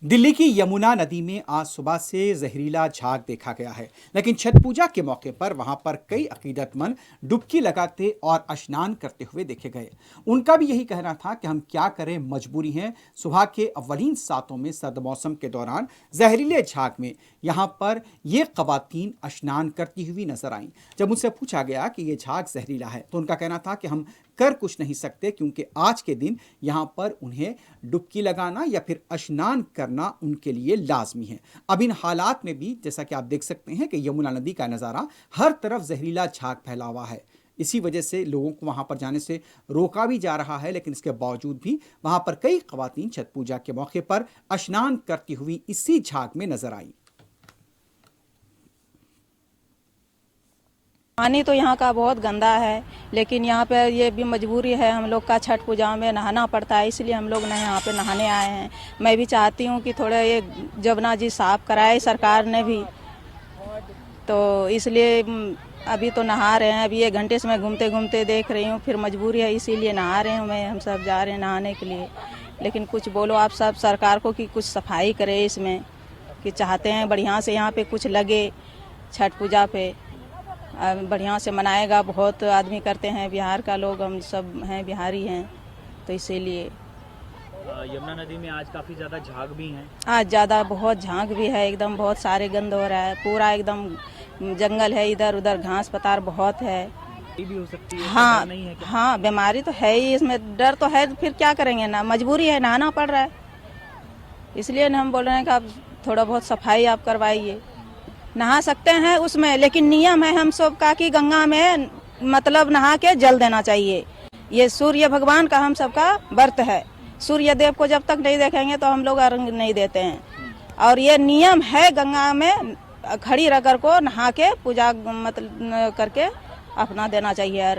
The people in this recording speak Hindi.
दिल्ली की यमुना नदी में आज सुबह से जहरीला झाग देखा गया है, लेकिन छठ पूजा के मौके पर वहां पर कई अकीदतमंद डुबकी लगाते और स्नान करते हुए देखे गए। उनका भी यही कहना था कि हम क्या करें, मजबूरी है। सुबह के अव्वलीन सातों में सर्द मौसम के दौरान जहरीले झाग में यहां पर ये खवातीन स्नान करती हुई नजर आईं। जब उनसे पूछा गया कि ये झाग जहरीला है तो उनका कहना था कि हम कर कुछ नहीं सकते, क्योंकि आज के दिन यहाँ पर उन्हें डुबकी लगाना या फिर स्नान करना उनके लिए लाजमी है। अब इन हालात में भी जैसा कि आप देख सकते हैं कि यमुना नदी का नज़ारा, हर तरफ जहरीला झाग फैला हुआ है। इसी वजह से लोगों को वहाँ पर जाने से रोका भी जा रहा है, लेकिन इसके बावजूद भी वहाँ पर कई खवातीन छठ पूजा के मौके पर स्नान करती हुई इसी झाग में नजर आई। पानी तो यहाँ का बहुत गंदा है, लेकिन यहाँ पे ये भी मजबूरी है हम लोग का, छठ पूजा में नहाना पड़ता है, इसलिए हम लोग यहाँ पे नहाने आए हैं। मैं भी चाहती हूँ कि थोड़ा ये जमुना जी साफ कराए सरकार ने भी, तो इसलिए अभी तो नहा रहे हैं। अभी 1 घंटे से मैं घूमते घूमते देख रही हूँ, फिर मजबूरी है इसीलिए नहा रहे हूँ हम सब जा रहे हैं नहाने के लिए। लेकिन कुछ बोलो आप सब सरकार को कि कुछ सफाई करे इसमें, कि चाहते हैं बढ़िया से यहाँ पे कुछ लगे, छठ पूजा पे बढ़िया से मनाएगा। बहुत आदमी करते हैं, बिहार का लोग हम सब हैं, बिहारी हैं, तो इसीलिए। यमुना नदी में आज काफ़ी ज़्यादा झाग भी हैं। आज ज़्यादा बहुत झाग भी है, एकदम बहुत सारे गंद हो रहा है, पूरा एकदम जंगल है, इधर उधर घास पतार बहुत है। ये भी हो सकती है। हाँ नहीं है क्या? हाँ, बीमारी तो है ही, इसमें डर तो है, फिर क्या करेंगे ना, मजबूरी है, नहाना पड़ रहा है। इसलिए हम बोल रहे हैं कि आप थोड़ा बहुत सफाई आप करवाइए। नहा सकते हैं उसमें, लेकिन नियम है हम सब का कि गंगा में मतलब नहा के जल देना चाहिए। ये सूर्य भगवान का हम सबका व्रत है, सूर्य देव को जब तक नहीं देखेंगे तो हम लोग अर्घ नहीं देते हैं। और ये नियम है, गंगा में खड़ी रह कर को नहा के पूजा मतलब करके अपना देना चाहिए।